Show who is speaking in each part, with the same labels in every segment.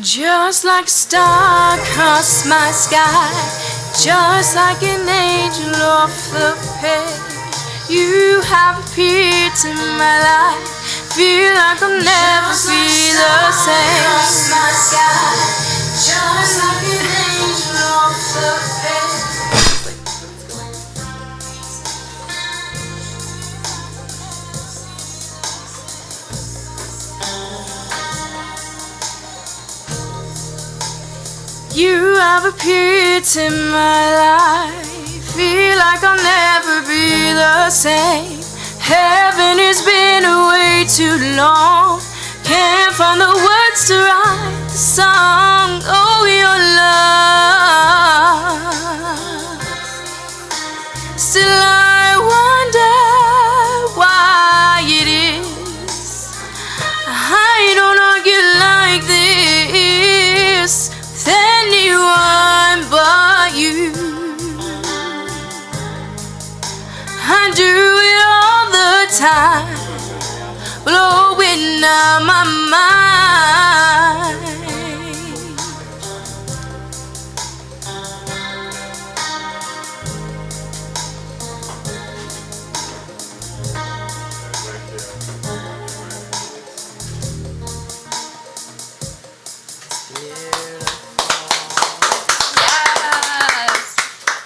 Speaker 1: Just like a star across my sky, just like an angel off the page, you have appeared to my life. Feel like I'll never be the same. Across my sky, just like an angel off the page. You have appeared to my life. Feel like I'll never be the same. Heaven has been away too long. Can't find the words to write the song. Oh, your love. Still I wonder why it is I don't argue like this with anyone but you. I do it all the time, blowing out my mind.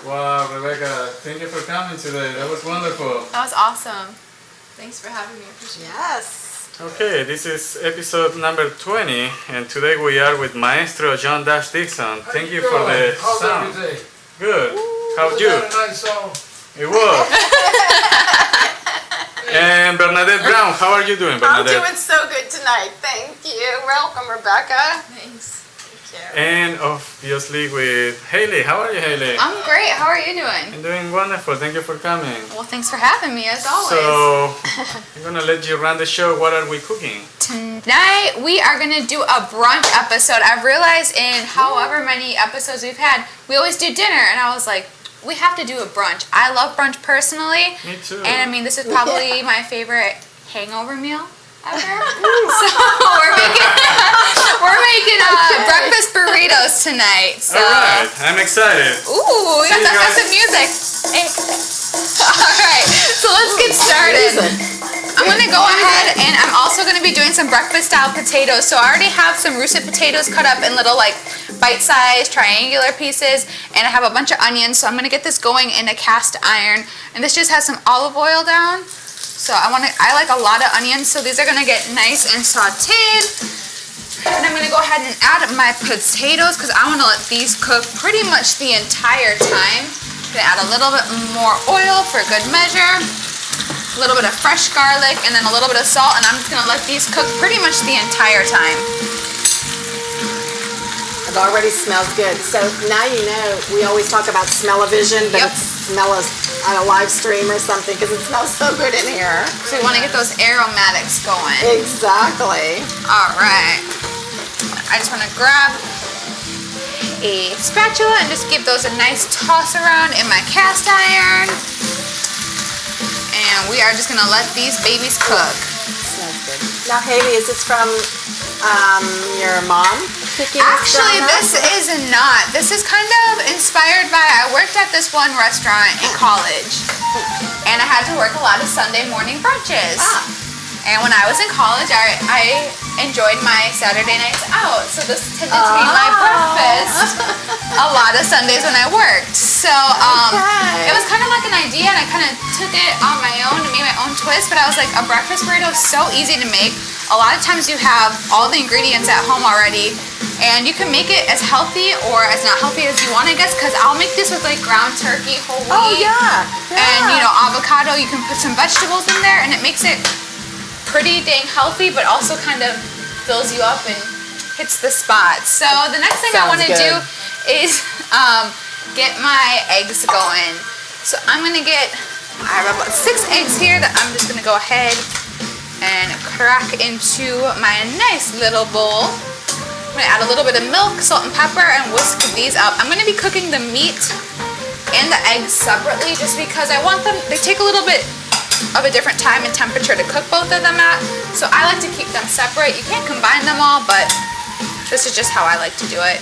Speaker 2: Wow, Rebecca, thank you for coming today. That was wonderful.
Speaker 3: That was awesome. Thanks for having me. Appreciate it.
Speaker 4: Yes.
Speaker 2: Okay, this is episode number 20, and today we are with Maestro John Dash Dixon. Thank you for the sound. Good. How'd you?
Speaker 5: A nice song.
Speaker 2: It was. And Bernadette Brown, how are you doing,
Speaker 4: I'm
Speaker 2: Bernadette?
Speaker 4: doing so good tonight. Thank you. Welcome, Rebecca.
Speaker 3: Thanks.
Speaker 2: And obviously with Hayley. How are you, Hayley?
Speaker 3: I'm great. How are you doing?
Speaker 2: I'm doing wonderful. Thank you for coming.
Speaker 3: Well, thanks for having me as always.
Speaker 2: So, I'm gonna let you run the show. What are we cooking?
Speaker 3: Tonight we are gonna do a brunch episode. I've realized in however many episodes we've had, we always do dinner, and I was like, we have to do a brunch. I love brunch personally.
Speaker 2: Me too.
Speaker 3: And I mean, this is probably my favorite hangover meal ever. So we're making breakfast burritos tonight. So.
Speaker 2: All right, I'm excited.
Speaker 3: Ooh, we got that festive music. Hey. All right, so let's get started. I'm gonna go ahead and I'm also gonna be doing some breakfast style potatoes. So I already have some russet potatoes cut up in little like bite-sized triangular pieces, and I have a bunch of onions. So I'm gonna get this going in a cast iron, and this just has some olive oil down. So I like a lot of onions, so these are gonna get nice and sauteed. And I'm gonna go ahead and add my potatoes because I wanna let these cook pretty much the entire time. I'm gonna add a little bit more oil for good measure, a little bit of fresh garlic, and then a little bit of salt, and I'm just gonna let these cook pretty much the entire time.
Speaker 4: It already smells good. So now you know, we always talk about smell-o-vision, but it's smell us on a live stream or something because it smells so good in here.
Speaker 3: So we want to get those aromatics going.
Speaker 4: Exactly.
Speaker 3: All right. I just want to grab a spatula and just give those a nice toss around in my cast iron. And we are just going to let these babies cook.
Speaker 4: Smells good. Now, Hayley, is this from your mom?
Speaker 3: Actually, this is not. This is kind of inspired by, I worked at this one restaurant in college, and I had to work a lot of Sunday morning brunches. And when I was in college, I enjoyed my Saturday nights out, so this tended to be my breakfast a lot of Sundays when I worked. So it was kind of like an idea, and I kind of took it on my own and made my own twist, but I was like, a breakfast burrito is so easy to make. A lot of times you have all the ingredients at home already, and you can make it as healthy or as not healthy as you want, I guess, because I'll make this with like ground turkey, whole wheat, and avocado. You can put some vegetables in there, and it makes it pretty dang healthy, but also kind of fills you up and hits the spot. So the next thing I want to do is get my eggs going. So I have about 6 eggs here that I'm just gonna go ahead and crack into my nice little bowl. I'm gonna add a little bit of milk, salt, and pepper, and whisk these up. I'm gonna be cooking the meat and the eggs separately just because I want them, they take a little bit of a different time and temperature to cook both of them at. So I like to keep them separate. You can't combine them all, but This is just how I like to do it.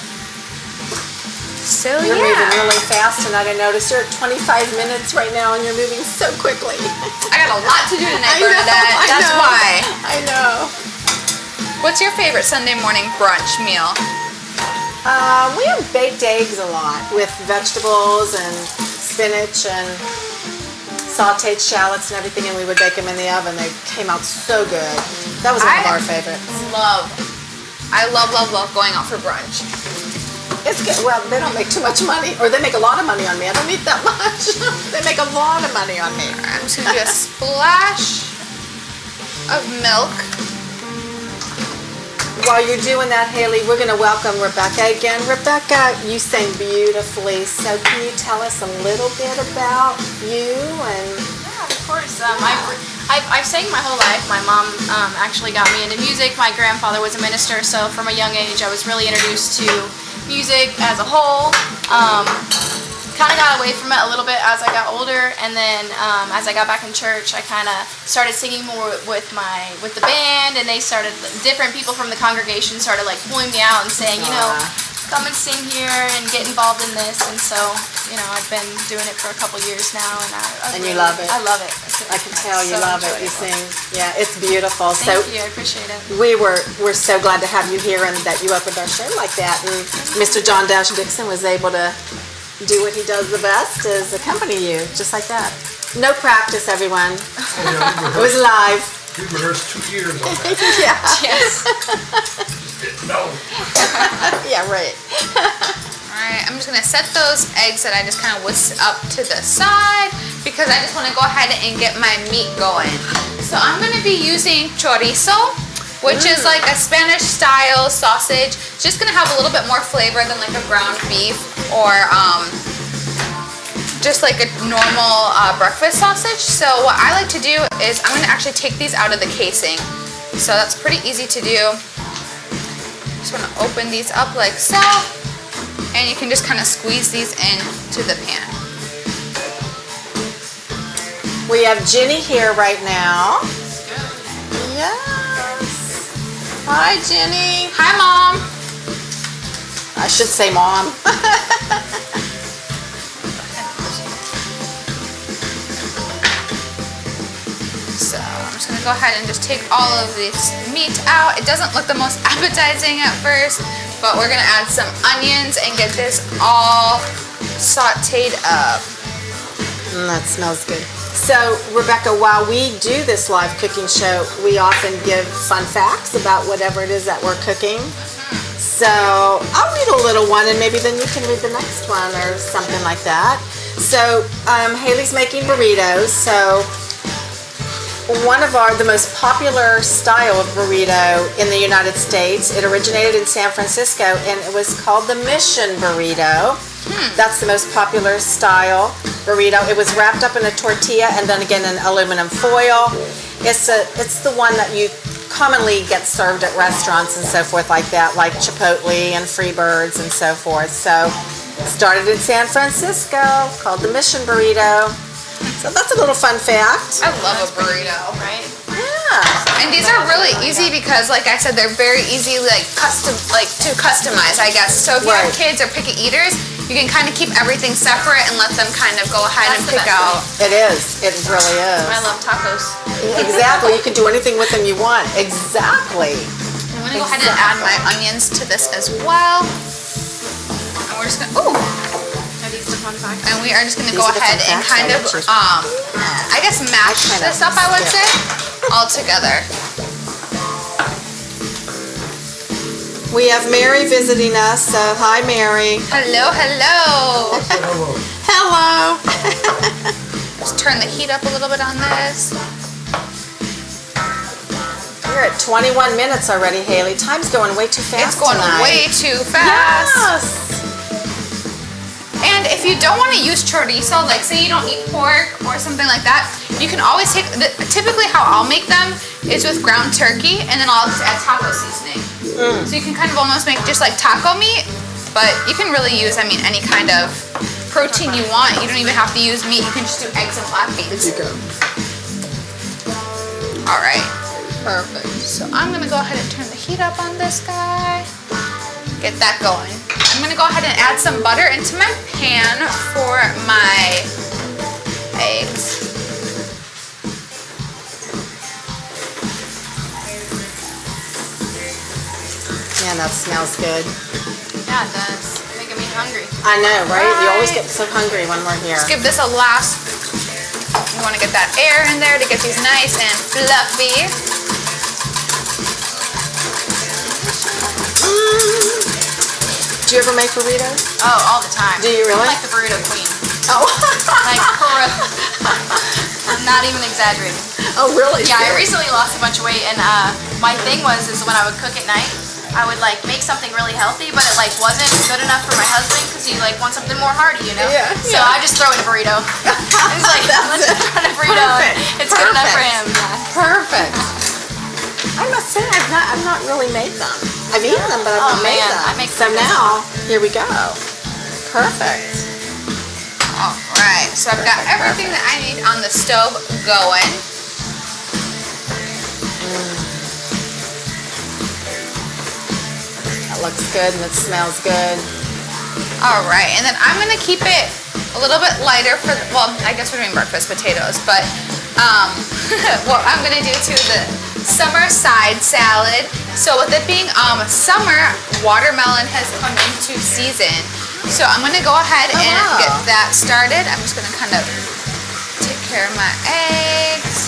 Speaker 3: So
Speaker 4: You're
Speaker 3: yeah.
Speaker 4: moving really fast tonight. I noticed you're at 25 minutes right now and you're moving so quickly.
Speaker 3: I got a lot to do tonight,
Speaker 4: I know,
Speaker 3: Bernadette.
Speaker 4: I
Speaker 3: That's
Speaker 4: know.
Speaker 3: why.
Speaker 4: I know.
Speaker 3: What's your favorite Sunday morning brunch meal?
Speaker 4: We have baked eggs a lot with vegetables and spinach and sauteed shallots and everything, and we would bake them in the oven. They came out so good. That was one of our favorites.
Speaker 3: I love going out for brunch.
Speaker 4: It's good. Well, they don't make too much money, or they make a lot of money on me. I don't eat that much. They make a lot of money on me.
Speaker 3: I'm just gonna do a splash of milk.
Speaker 4: While you're doing that, Hayley, we're going to welcome Rebecca again. Rebecca, you sang beautifully, so can you tell us a little bit about you? And
Speaker 1: Yeah, of course. I've sang my whole life. My mom actually got me into music. My grandfather was a minister, so from a young age I was really introduced to music as a whole. Kind of got away from it a little bit as I got older, and then as I got back in church, I kind of started singing more with the band, and they started, different people from the congregation started like pulling me out and saying, you know, come and sing here and get involved in this. And so, you know, I've been doing it for a couple years now, and
Speaker 4: you love it.
Speaker 1: I love it.
Speaker 4: I can tell you
Speaker 1: So
Speaker 4: love it. You sing. Yeah, it's beautiful.
Speaker 1: Thank you. I appreciate it.
Speaker 4: We're so glad to have you here and that you opened our show like that. And Mr. John Dash Dixon was able to do what he does the best, is accompany you just like that. No practice, everyone. It was live.
Speaker 5: We rehearsed 2 years on that.
Speaker 4: Yeah.
Speaker 1: Yes.
Speaker 5: No.
Speaker 4: Yeah, right.
Speaker 3: Alright, I'm just gonna set those eggs that I just kind of whisked up to the side because I just want to go ahead and get my meat going. So I'm gonna be using chorizo, which is like a Spanish style sausage. It's just gonna have a little bit more flavor than like a ground beef or just like a normal breakfast sausage. So what I like to do is I'm gonna actually take these out of the casing. So that's pretty easy to do. Just wanna open these up like so, and you can just kind of squeeze these into the pan.
Speaker 4: We have Jenny here right now. Yes. Hi, Jenny.
Speaker 3: Hi, Mom.
Speaker 4: I should say Mom.
Speaker 3: So I'm just gonna go ahead and just take all of this meat out. It doesn't look the most appetizing at first, but we're gonna add some onions and get this all sauteed up.
Speaker 4: That smells good. So, Rebecca, while we do this live cooking show, we often give fun facts about whatever it is that we're cooking. So, I'll read a little one, and maybe then you can read the next one or something like that. So, Hayley's making burritos. So, one of the most popular style of burrito in the United States, it originated in San Francisco, and it was called the Mission burrito. That's the most popular style burrito. It was wrapped up in a tortilla and then again in aluminum foil. It's the one that you commonly get served at restaurants and so forth like that, like Chipotle and Freebirds and so forth. So started in San Francisco, called the Mission burrito. So that's a little fun fact.
Speaker 3: I love a burrito.
Speaker 1: Right?
Speaker 4: Yeah.
Speaker 3: And these are really easy because, like I said, they're very easy to customize, I guess. So if you have
Speaker 4: Right.
Speaker 3: kids or picky eaters, you can kind of keep everything separate and let them kind of go ahead
Speaker 1: That's
Speaker 3: and
Speaker 1: the
Speaker 3: pick
Speaker 1: best
Speaker 3: out.
Speaker 4: It is. It really is.
Speaker 1: I love tacos.
Speaker 4: Exactly. You can do anything with them you want. Exactly.
Speaker 3: I'm gonna go ahead and add my onions to this as well. And we're just gonna,
Speaker 1: Are these the fun facts?
Speaker 3: and we are just gonna
Speaker 4: These
Speaker 3: go
Speaker 4: are the
Speaker 3: ahead
Speaker 4: fun
Speaker 3: and
Speaker 4: facts.
Speaker 3: kind
Speaker 4: I
Speaker 3: of,
Speaker 4: like yours.
Speaker 3: I guess mash
Speaker 4: I kind
Speaker 3: this
Speaker 4: of
Speaker 3: up, I would
Speaker 4: skip.
Speaker 3: say, all together.
Speaker 4: We have Mary visiting us, so hi Mary.
Speaker 3: Hello, hello.
Speaker 4: Hello.
Speaker 3: Just turn the heat up a little bit on this.
Speaker 4: We're at 21 minutes already, Hayley. Time's going way too fast
Speaker 3: It's going
Speaker 4: tonight.
Speaker 3: way too fast.
Speaker 4: Yes.
Speaker 3: And if you don't want to use chorizo, like say you don't eat pork or something like that, you can always take, typically how I'll make them is with ground turkey, and then I'll just add taco seasoning. So you can kind of almost make just like taco meat, but you can really use, I mean, any kind of protein you want. You don't even have to use meat. You can just do eggs and flat beans.
Speaker 4: You go.
Speaker 3: All right, perfect. So I'm gonna go ahead and turn the heat up on this guy. Get that going. I'm gonna go ahead and add some butter into my pan for my eggs.
Speaker 4: Man, that smells good.
Speaker 1: Yeah, it does. Making me hungry.
Speaker 4: I know, right? You always get so hungry when we're here.
Speaker 3: Let's give this a last. You want to get that air in there to get these nice and fluffy.
Speaker 4: Do you ever make burritos?
Speaker 1: Oh, all the time.
Speaker 4: Do you really?
Speaker 1: I'm like the burrito queen.
Speaker 4: Oh.
Speaker 1: Like, for real. I'm not even exaggerating.
Speaker 4: Oh, really?
Speaker 1: Yeah, I recently lost a bunch of weight, and my thing was when I would cook at night, I would like make something really healthy, but it like wasn't good enough for my husband because he like wants something more hearty, you know.
Speaker 4: Yeah,
Speaker 1: So I just throw in a burrito. It's like let's just throw in a burrito.
Speaker 4: Perfect.
Speaker 1: It's good enough for him. Yeah.
Speaker 4: Perfect. I must say, I've not really made them. I've eaten them, but I've not made them.
Speaker 1: I make
Speaker 4: so now, here we go. Perfect.
Speaker 3: All right, so I've got everything that I need on the stove going.
Speaker 4: That looks good and it smells good.
Speaker 3: All right, and then I'm gonna keep it a little bit lighter for, well, I guess we're doing breakfast potatoes, but what I'm gonna do to the summer side salad. So with it being summer, watermelon has come into season. So I'm gonna go ahead and get that started. I'm just gonna kind of take care of my eggs.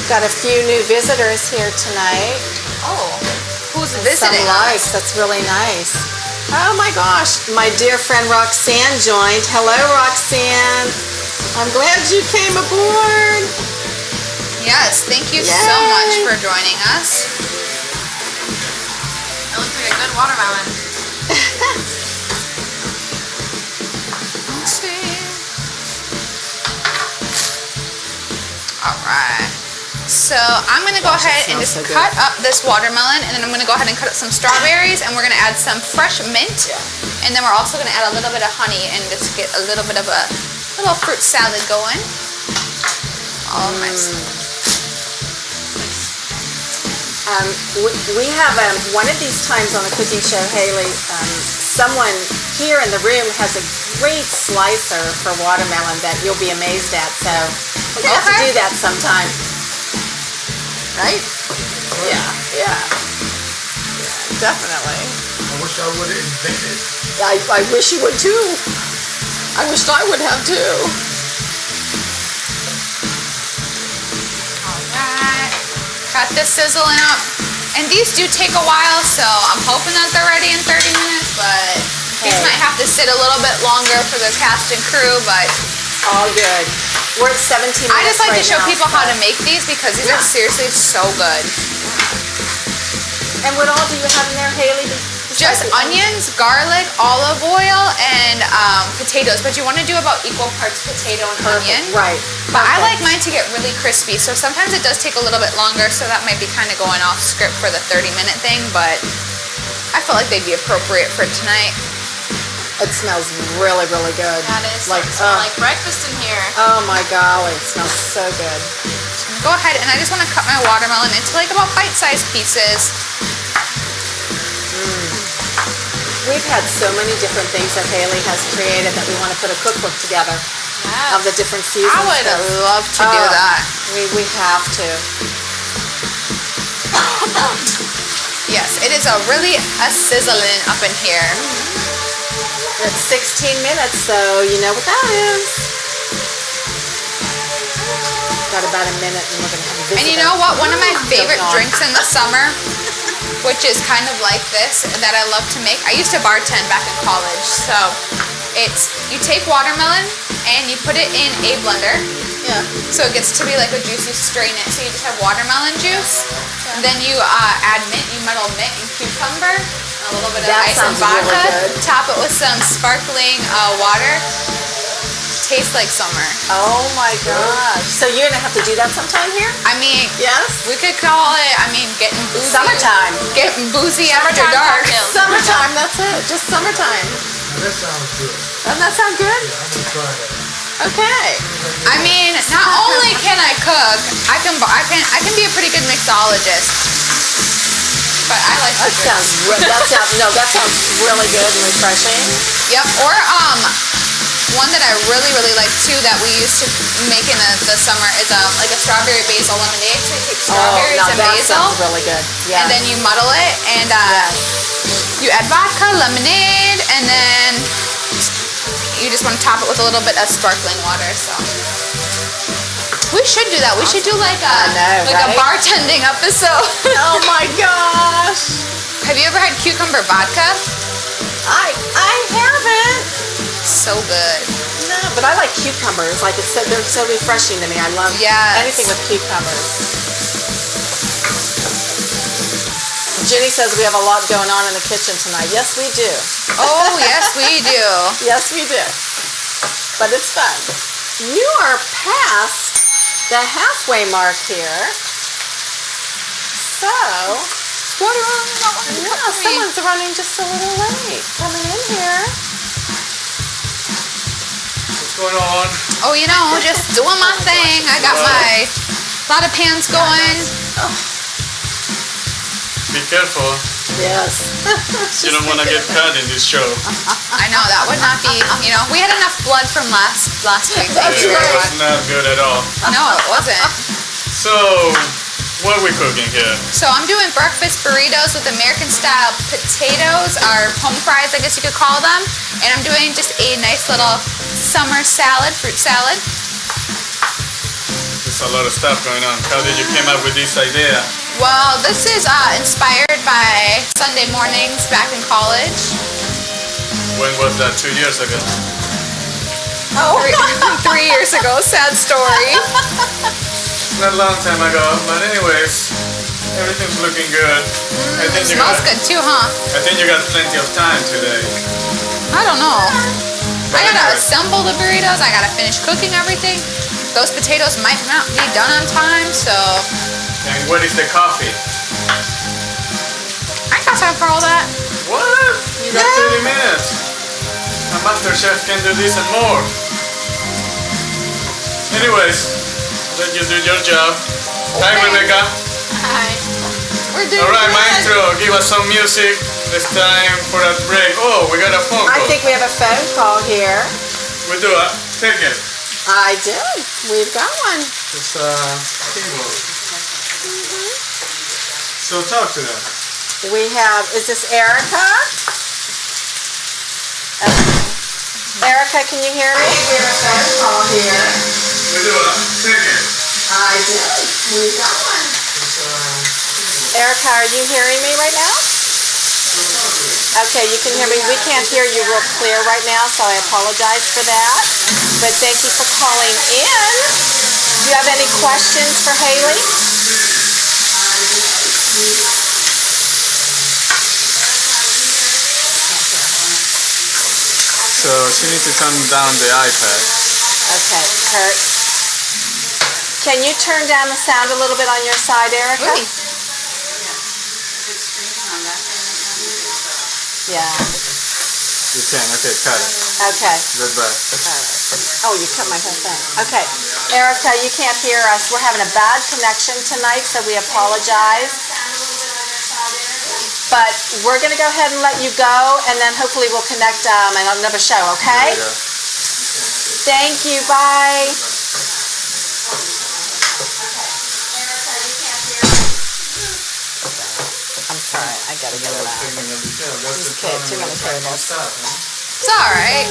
Speaker 4: Got a few new visitors here tonight.
Speaker 3: Oh, who's
Speaker 4: Some
Speaker 3: visiting
Speaker 4: likes.
Speaker 3: us?
Speaker 4: That's really nice. Oh my gosh, my dear friend Roxanne joined. Hello, Roxanne. I'm glad you came aboard.
Speaker 3: Yes, thank you so
Speaker 4: Yay.
Speaker 3: much for joining us.
Speaker 1: It looks like a good watermelon.
Speaker 3: Let's see. All right. So I'm gonna go ahead and just
Speaker 4: smells so
Speaker 3: cut up this watermelon, and then I'm gonna go ahead and cut up some strawberries, and we're gonna add some fresh mint, and then we're also gonna add a little bit of honey and just get a little bit of a little fruit salad going. All nice.
Speaker 4: We have one of these times on the cooking show, Hayley, someone here in the room has a great slicer for watermelon that you'll be amazed at. So we're gonna have to do that sometime. Right? Yeah. Definitely.
Speaker 5: I wish I would have invented.
Speaker 4: I wish you would too. I wished I would have too.
Speaker 3: Alright. Got this sizzling up. And these do take a while, so I'm hoping that they're ready in 30 minutes, but these might have to sit a little bit longer for the cast and crew, but
Speaker 4: All good. We're at 17 minutes.
Speaker 3: I just like to show
Speaker 4: now,
Speaker 3: people
Speaker 4: so.
Speaker 3: how to make these because these are seriously so good.
Speaker 4: And what all do you have in there, Hayley?
Speaker 3: Just onions, garlic, olive oil, and potatoes. But you want to do about equal parts potato and onion.
Speaker 4: Right.
Speaker 3: But I like mine to get really crispy, so sometimes it does take a little bit longer, so that might be kind of going off script for the 30-minute thing, but I feel like they'd be appropriate for tonight.
Speaker 4: It smells really, really good.
Speaker 1: That is
Speaker 4: like
Speaker 1: like breakfast in here.
Speaker 4: Oh my golly, it smells so good.
Speaker 3: So I'm gonna go ahead and I just want to cut my watermelon into like about bite-sized pieces.
Speaker 4: We've had so many different things that Hayley has created that we want to put a cookbook together of the different seasons.
Speaker 3: I would love to do that.
Speaker 4: We have to.
Speaker 3: Yes, it is a sizzling up in here.
Speaker 4: It's 16 minutes, so you know what that is. Got about a minute and we're going to have a visit.
Speaker 3: And you know what? One of my favorite
Speaker 4: Goes on.
Speaker 3: drinks in the summer, which is kind of like this, that I love to make. I used to bartend back in college. So it's, you take watermelon and you put it in a blender.
Speaker 4: Yeah.
Speaker 3: So it gets to be like a juicy, strain it. So you just have watermelon juice. And then you add mint, you muddle mint and cucumber. A little bit of
Speaker 4: That
Speaker 3: ice and
Speaker 4: sounds really
Speaker 3: vodka.
Speaker 4: good.
Speaker 3: Top it with some sparkling water. Tastes like summer.
Speaker 4: Oh my gosh. So you're going to have to do that sometime here?
Speaker 3: I mean,
Speaker 4: Yes?
Speaker 3: we could call it, getting boozy.
Speaker 4: Summertime.
Speaker 3: Getting boozy after
Speaker 1: Summertime
Speaker 3: dark.
Speaker 1: cocktails.
Speaker 4: Summertime, that's it. Just summertime.
Speaker 5: That sounds good.
Speaker 4: Doesn't that sound good?
Speaker 5: Yeah, I'm gonna try that.
Speaker 4: Okay.
Speaker 3: I mean, not only can I cook, I can be a pretty good mixologist. But I like to cook.
Speaker 4: That sounds really good and refreshing.
Speaker 3: Yep. Or one that I really like too that we used to make in the summer is like a strawberry basil lemonade. So you take strawberries and
Speaker 4: that
Speaker 3: basil,
Speaker 4: sounds really good. Yeah.
Speaker 3: and then you muddle it, and you add vodka, lemonade, and then you just want to top it with a little bit of sparkling water. So we should do that. We should do like a bartending episode.
Speaker 4: Oh my gosh.
Speaker 3: Have you ever had cucumber vodka?
Speaker 4: I haven't.
Speaker 3: So good.
Speaker 4: No, but I like cucumbers. Like they're so refreshing to me. I love anything with cucumbers. Jenny says we have a lot going on in the kitchen tonight. Yes, we do.
Speaker 3: Oh, yes, we do.
Speaker 4: Yes, we do. But it's fun. You are past the halfway mark here. So, someone's running just a little late. Coming in here.
Speaker 2: What's going on?
Speaker 3: Oh, just doing my thing. I got my lot of pans going.
Speaker 2: Be careful.
Speaker 4: Yes.
Speaker 2: You don't want to get cut in this show.
Speaker 3: I know, that would not be, we had enough blood from last week.
Speaker 4: That's
Speaker 2: It
Speaker 4: right.
Speaker 2: was not good at all.
Speaker 3: No, it wasn't.
Speaker 2: So, what are we cooking here?
Speaker 3: So I'm doing breakfast burritos with American style potatoes, or home fries, I guess you could call them. And I'm doing just a nice little summer salad, fruit salad.
Speaker 2: There's a lot of stuff going on. How did you come up with this idea?
Speaker 3: Well, this is inspired by Sunday mornings back in college.
Speaker 2: When was that? 2 years ago?
Speaker 3: Oh, 3 years ago. Sad story.
Speaker 2: Not a long time ago, but anyways, everything's looking good. I think
Speaker 3: It smells good too, huh?
Speaker 2: I think you got plenty of time today.
Speaker 3: I don't know.
Speaker 2: But
Speaker 3: I gotta
Speaker 2: anyway.
Speaker 3: assemble the burritos. I gotta finish cooking everything. Those potatoes might not be done on time, so
Speaker 2: And what is the coffee?
Speaker 3: I ain't got time for all that.
Speaker 2: What? You got 30 minutes. A master chef can do this and more. Anyways, let you do your job. Hi,
Speaker 3: Okay.
Speaker 2: Rebecca.
Speaker 3: Hi. We're doing
Speaker 2: All right,
Speaker 3: good.
Speaker 2: Maestro, give us some music. It's time for a break. Oh, we got a phone call.
Speaker 4: I think we have a phone call here.
Speaker 2: We do it. Take it.
Speaker 4: I do. We've got one.
Speaker 2: It's keyboard. So talk to them.
Speaker 4: We have, is this Erica? Erica, can you hear me? I think we have a phone call here.
Speaker 2: We do it. Take it.
Speaker 4: I did. We've got one. Erica, are you hearing me right now? Okay, you can hear me. We can't hear you real clear right now, so I apologize for that. But thank you for calling in. Do you have any questions for Hayley?
Speaker 2: So she needs to turn down the iPad.
Speaker 4: Okay, Kurt. Can you turn down the sound a little bit on your side, Erica?
Speaker 3: Ooh.
Speaker 4: Yeah.
Speaker 2: You can. Okay, cut it.
Speaker 4: Okay.
Speaker 2: Goodbye.
Speaker 4: Oh, you cut my whole thing. Okay. Erica, you can't hear us. We're having a bad connection tonight, so we apologize. But we're going to go ahead and let you go, and then hopefully we'll connect in another show, okay?
Speaker 2: There you go.
Speaker 4: Thank you. Bye. I'm sorry. I got to get it out.
Speaker 2: That's
Speaker 4: Okay, too many cables.
Speaker 3: It's all right.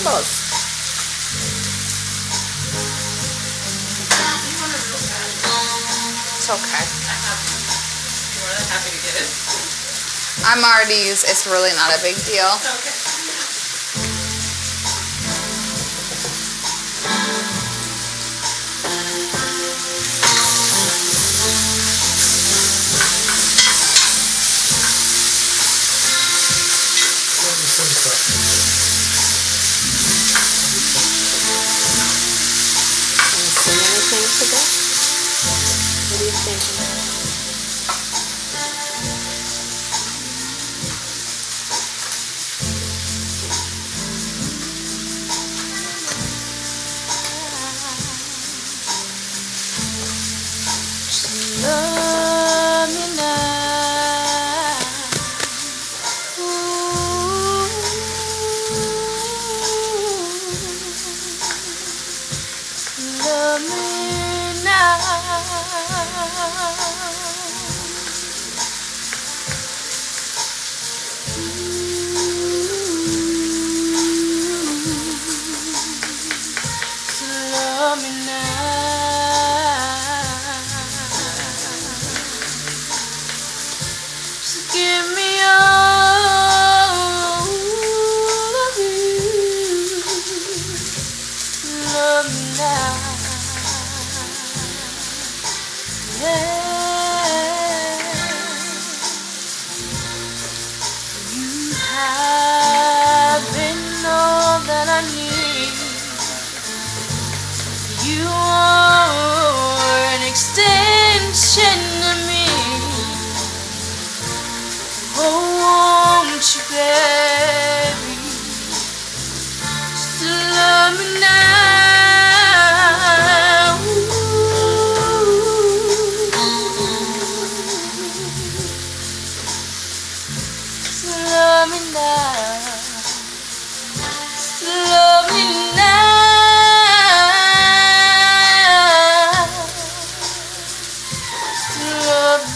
Speaker 3: It's okay.
Speaker 1: Happy to get it.
Speaker 3: I'm already used. It's really not a big deal.
Speaker 1: Okay.
Speaker 4: Anything for that? What are you thinking?
Speaker 1: Give me all of you. Love me now. Yeah. You have been all that I need. You are an extension of me. Oh, won't you, baby, just love me now. Just love me now. Just love me now. Just love me.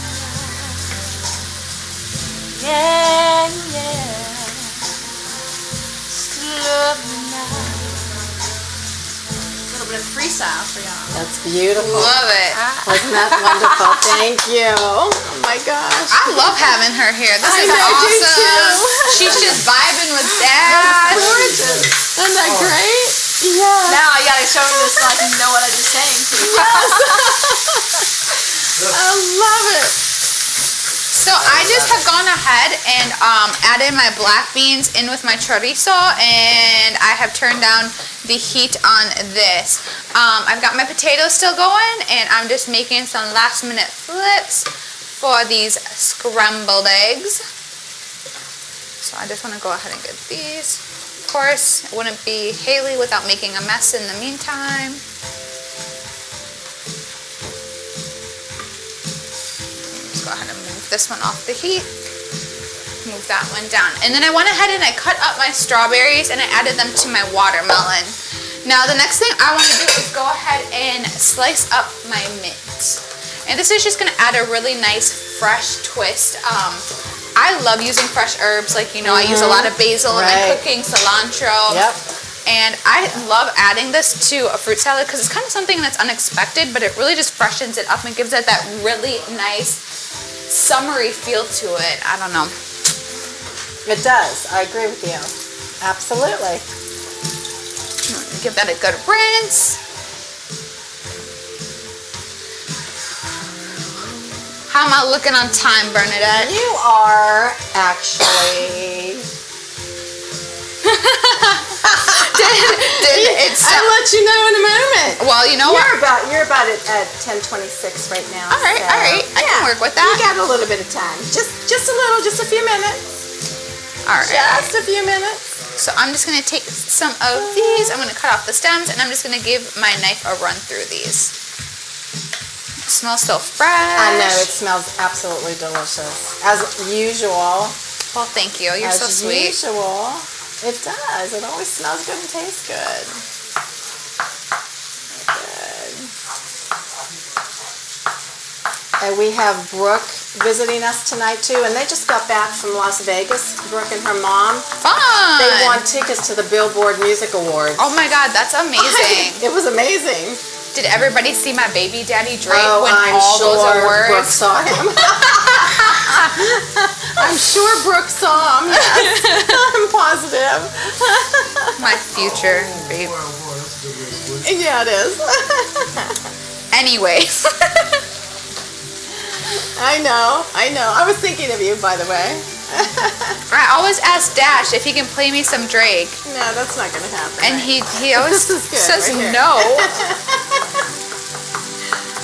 Speaker 1: Yeah, yeah. Just love me now. A little bit of freestyle for y'all.
Speaker 4: That's beautiful.
Speaker 3: Love it.
Speaker 4: Wasn't that wonderful? Thank you. Oh my gosh.
Speaker 3: I love having her here. This is
Speaker 4: know, I do
Speaker 3: awesome.
Speaker 4: too.
Speaker 3: She's just vibing with Dad.
Speaker 4: Gorgeous. Isn't that great? Yes.
Speaker 1: Now I gotta show you this so I can know what I just sang.
Speaker 4: I love it.
Speaker 3: So I just have gone ahead and added my black beans in with my chorizo, and I have turned down the heat on this. I've got my potatoes still going, and I'm just making some last minute flips for these scrambled eggs. So I just want to go ahead and get these. Of course, it wouldn't be Hayley without making a mess in the meantime. Go ahead and move this one off the heat. Move that one down. And then I went ahead and I cut up my strawberries and I added them to my watermelon. Now the next thing I want to do is go ahead and slice up my mint. And this is just going to add a really nice fresh twist. I love using fresh herbs. Like, you know, I use a lot of basil in my cooking, cilantro.
Speaker 4: Yep.
Speaker 3: And I love adding this to a fruit salad because it's kind of something that's unexpected, but it really just freshens it up and gives it that really nice summery feel to it. I don't know.
Speaker 4: It does. I agree with you. Absolutely.
Speaker 3: Give that a good rinse. How am I looking on time, Bernadette?
Speaker 4: You are actually... I'll let you know in a moment.
Speaker 3: Well, you know what?
Speaker 4: You're about at 10:26 right now.
Speaker 3: All right,
Speaker 4: so,
Speaker 3: all right. I can work with that.
Speaker 4: You got a little bit of time. Just a little, just a few minutes.
Speaker 3: All right.
Speaker 4: Just a few minutes.
Speaker 3: So I'm just going to take some of these. I'm going to cut off the stems, and I'm just going to give my knife a run through these. It smells so fresh.
Speaker 4: I know, it smells absolutely delicious. As usual.
Speaker 3: Well, thank you. You're so sweet.
Speaker 4: As usual. It does. It always smells good and tastes good. And we have Brooke visiting us tonight too, and they just got back from Las Vegas, Brooke and her mom.
Speaker 3: Fun!
Speaker 4: They won tickets to the Billboard Music Awards.
Speaker 3: Oh my God, that's amazing.
Speaker 4: It was amazing.
Speaker 3: Did everybody see my baby daddy Drake win
Speaker 4: I'm
Speaker 3: all
Speaker 4: sure
Speaker 3: those awards?
Speaker 4: Brooke saw him. I'm sure Brooke saw him, yes. I'm positive.
Speaker 3: My future baby.
Speaker 4: Yeah, it is.
Speaker 3: Anyways.
Speaker 4: I know. I was thinking of you, by the way.
Speaker 3: I always ask Dash if he can play me some Drake.
Speaker 4: No, that's not going to happen.
Speaker 3: And he always
Speaker 4: This is good
Speaker 3: says
Speaker 4: right here.
Speaker 3: no.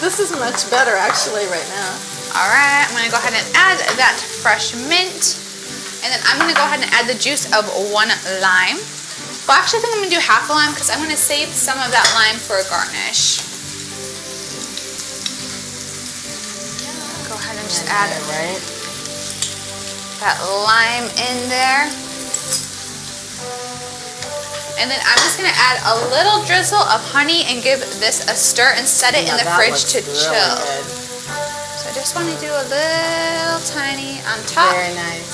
Speaker 4: This is much better, actually, right now.
Speaker 3: Alright, I'm going to go ahead and add that fresh mint. And then I'm going to go ahead and add the juice of 1 lime. Well, actually, I think I'm going to do half a lime because I'm going to save some of that lime for a garnish. Go ahead and just add that lime in there. And then I'm just going to add a little drizzle of honey and give this a stir and set it in the fridge to chill.
Speaker 4: Good.
Speaker 3: So I just want to do a little tiny on top.
Speaker 4: Very nice.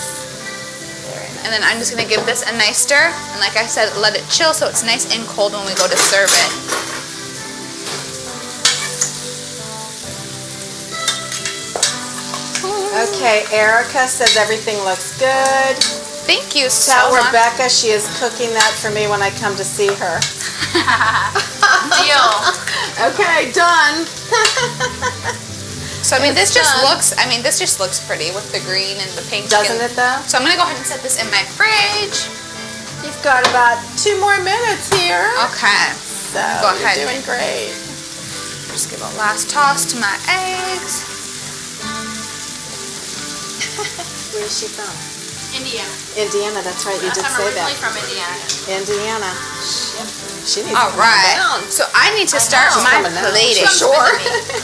Speaker 4: Very nice.
Speaker 3: And then I'm just going to give this a nice stir. And like I said, let it chill so it's nice and cold when we go to serve it.
Speaker 4: Okay, Erica says everything looks good.
Speaker 3: Thank you so
Speaker 4: Tell
Speaker 3: much.
Speaker 4: Rebecca she is cooking that for me when I come to see her.
Speaker 1: Deal.
Speaker 4: Okay, done.
Speaker 3: So I mean,
Speaker 4: It's
Speaker 3: this just
Speaker 4: done.
Speaker 3: looks pretty with the green and the pink.
Speaker 4: Doesn't it though?
Speaker 3: So I'm gonna go ahead and set this in my fridge.
Speaker 4: You've got about 2 more minutes here.
Speaker 3: Okay.
Speaker 4: So
Speaker 3: Go ahead.
Speaker 4: you're doing great.
Speaker 3: Just give a last toss to my eggs.
Speaker 4: Where is she from?
Speaker 1: Indiana.
Speaker 4: Indiana, that's right. You did
Speaker 1: I'm
Speaker 4: say
Speaker 1: originally
Speaker 4: that.
Speaker 1: from Indiana.
Speaker 4: Indiana. She needs
Speaker 3: All
Speaker 4: to calm
Speaker 3: right.
Speaker 4: down.
Speaker 3: So I need to start
Speaker 4: She's
Speaker 3: my
Speaker 4: coming now.
Speaker 3: plating.
Speaker 4: For sure.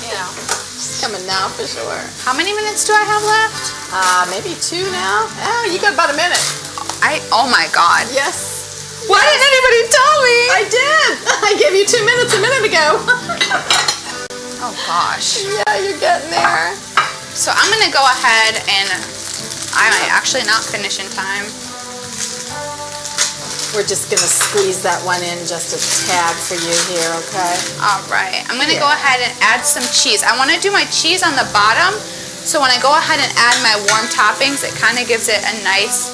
Speaker 1: You know.
Speaker 4: She's coming now for sure.
Speaker 3: How many minutes do I have left?
Speaker 4: Maybe 2 now. Oh, you got about a minute.
Speaker 3: Oh my God.
Speaker 4: Yes.
Speaker 3: Why didn't anybody tell me?
Speaker 4: I did. I gave you 2 minutes a minute ago.
Speaker 3: Oh gosh.
Speaker 4: Yeah, you're getting there.
Speaker 3: So I'm gonna go ahead and I might actually not finish in time.
Speaker 4: We're just gonna squeeze that one in just a tad for you here, okay?
Speaker 3: All right. I'm gonna go ahead and add some cheese. I want to do my cheese on the bottom, so when I go ahead and add my warm toppings, it kind of gives it a nice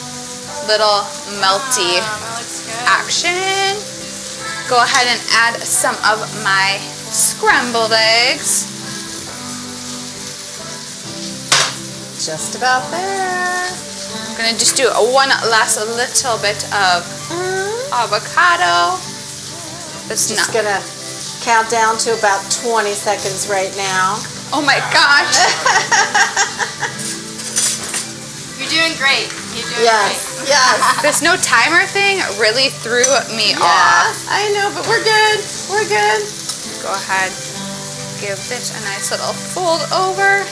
Speaker 3: little melty
Speaker 1: That looks good.
Speaker 3: action. Go ahead and add some of my scrambled eggs.
Speaker 4: Just about there.
Speaker 3: I'm gonna just do one last little bit of avocado. That's
Speaker 4: Just
Speaker 3: not.
Speaker 4: gonna count down to about 20 seconds right now.
Speaker 3: Oh my gosh.
Speaker 1: You're doing great. You're doing
Speaker 4: Yes,
Speaker 1: great.
Speaker 4: yes.
Speaker 3: This no timer thing really threw me
Speaker 4: Yeah,
Speaker 3: off.
Speaker 4: I know, but we're good. We're good.
Speaker 3: Go ahead, give this a nice little fold over.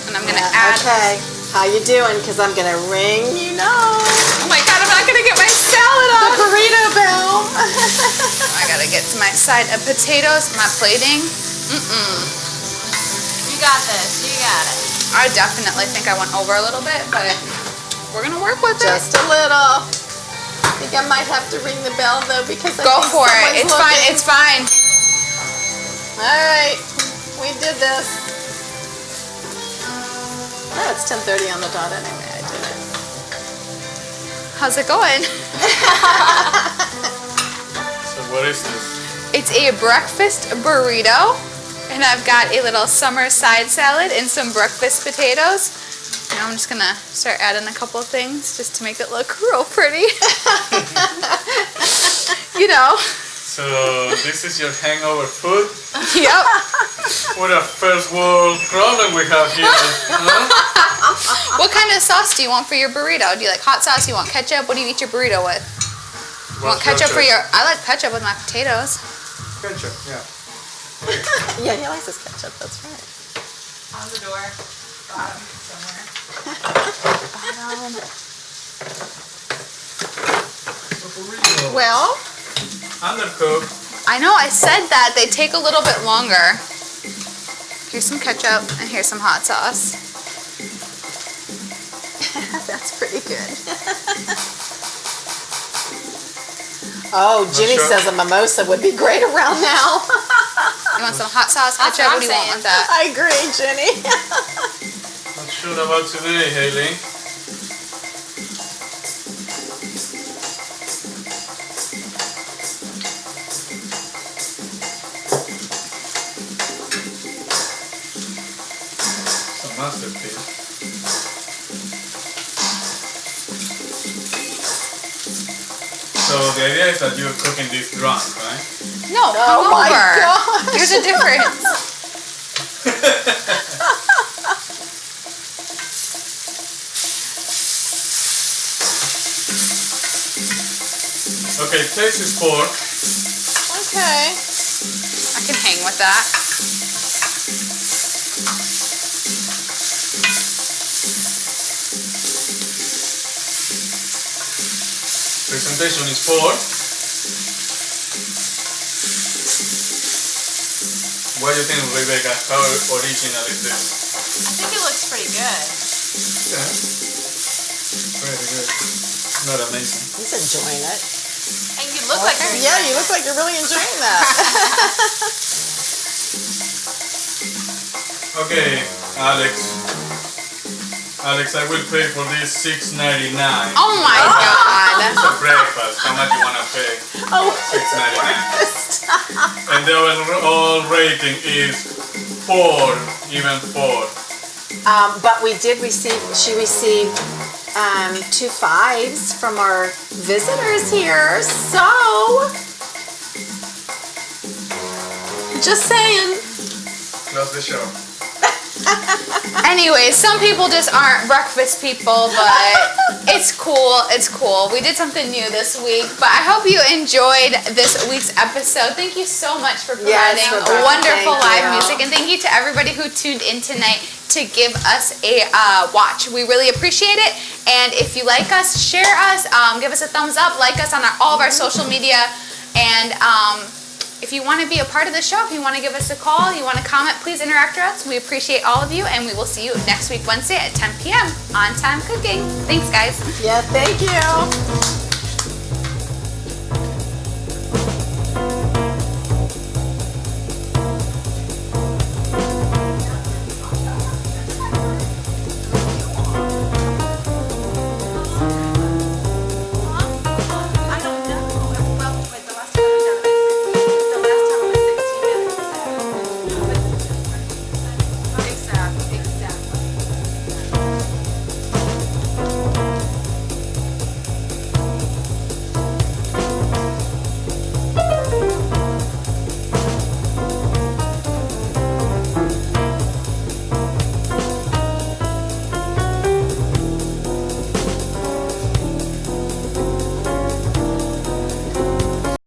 Speaker 3: And I'm gonna add.
Speaker 4: Okay, how you doing? Because I'm gonna ring you know.
Speaker 3: Oh my God, I'm not gonna get my salad
Speaker 4: The
Speaker 3: off.
Speaker 4: burrito bell.
Speaker 3: I gotta get to my side of potatoes, my plating.
Speaker 1: You got this. You got it.
Speaker 3: I definitely think I went over a little bit, but we're gonna work with it.
Speaker 4: Just a little. I think I might have to ring the bell though because I
Speaker 3: Go
Speaker 4: think
Speaker 3: for it.
Speaker 4: someone's
Speaker 3: It's fine.
Speaker 4: looking.
Speaker 3: It's fine.
Speaker 4: All right, we did this. Oh, it's 10:30 on the dot anyway. I did it.
Speaker 3: How's it going?
Speaker 2: So what is this?
Speaker 3: It's a breakfast burrito, and I've got a little summer side salad and some breakfast potatoes. Now I'm just gonna start adding a couple things just to make it look real pretty. You know.
Speaker 2: So this is your hangover food?
Speaker 3: Yep.
Speaker 2: What a first world problem we have here. Huh?
Speaker 3: What kind of sauce do you want for your burrito? Do you like hot sauce? You want ketchup? What do you eat your burrito with? You want
Speaker 2: What's your
Speaker 3: ketchup for
Speaker 2: choice?
Speaker 3: your? I like ketchup with my potatoes.
Speaker 2: Ketchup, yeah.
Speaker 4: Yeah, he likes his ketchup. That's right.
Speaker 1: On the door. Bottom somewhere.
Speaker 4: Well,
Speaker 2: Undercooked.
Speaker 3: I know. I said that they take a little bit longer. Here's some ketchup and here's some hot sauce.
Speaker 4: that's pretty good. Oh, Ginny
Speaker 2: sure.
Speaker 4: says a mimosa would be great around now.
Speaker 3: You want some hot sauce,
Speaker 1: That's
Speaker 3: ketchup?
Speaker 1: what
Speaker 3: What do you
Speaker 1: I'm
Speaker 3: want with
Speaker 1: saying.
Speaker 3: that?
Speaker 4: I agree, Ginny.
Speaker 2: Not sure about today, Hayley. It's a masterpiece. So the idea is that you're cooking this drunk, right?
Speaker 3: No,
Speaker 4: Oh my
Speaker 3: hungover.
Speaker 4: gosh.
Speaker 3: There's a difference.
Speaker 2: Okay, taste is pork.
Speaker 4: Okay.
Speaker 3: I can hang with that.
Speaker 2: Presentation is pork. What do you think, Rebecca? How original is this?
Speaker 1: I think it looks pretty good.
Speaker 2: Yeah. Very good. Not amazing.
Speaker 4: He's enjoying it.
Speaker 1: And you look like you're
Speaker 4: Yeah, you look like you're really enjoying that.
Speaker 2: Okay, Alex. Alex, I will pay for this $6.99.
Speaker 3: Oh my God.
Speaker 2: It's a breakfast. How much you wanna pay?
Speaker 4: Oh,
Speaker 2: $6.99. And the overall rating is 4, even 4.
Speaker 4: but she received 2 5s from our visitors here. So, just saying.
Speaker 2: Close the show.
Speaker 3: Anyway, some people just aren't breakfast people, but it's cool. It's cool. We did something new this week, but I hope you enjoyed this week's episode. Thank you so much for providing
Speaker 4: Rebecca,
Speaker 3: wonderful
Speaker 4: thank
Speaker 3: live
Speaker 4: you.
Speaker 3: music, and thank you to everybody who tuned in tonight to give us a watch. We really appreciate it. And if you like us, share us, give us a thumbs up, like us on all of our social media, and if you want to be a part of the show, if you want to give us a call, you want to comment, please interact with us. We appreciate all of you, and we will see you next week, Wednesday at 10 p.m. on Time Cooking. Thanks, guys.
Speaker 4: Yeah, thank you.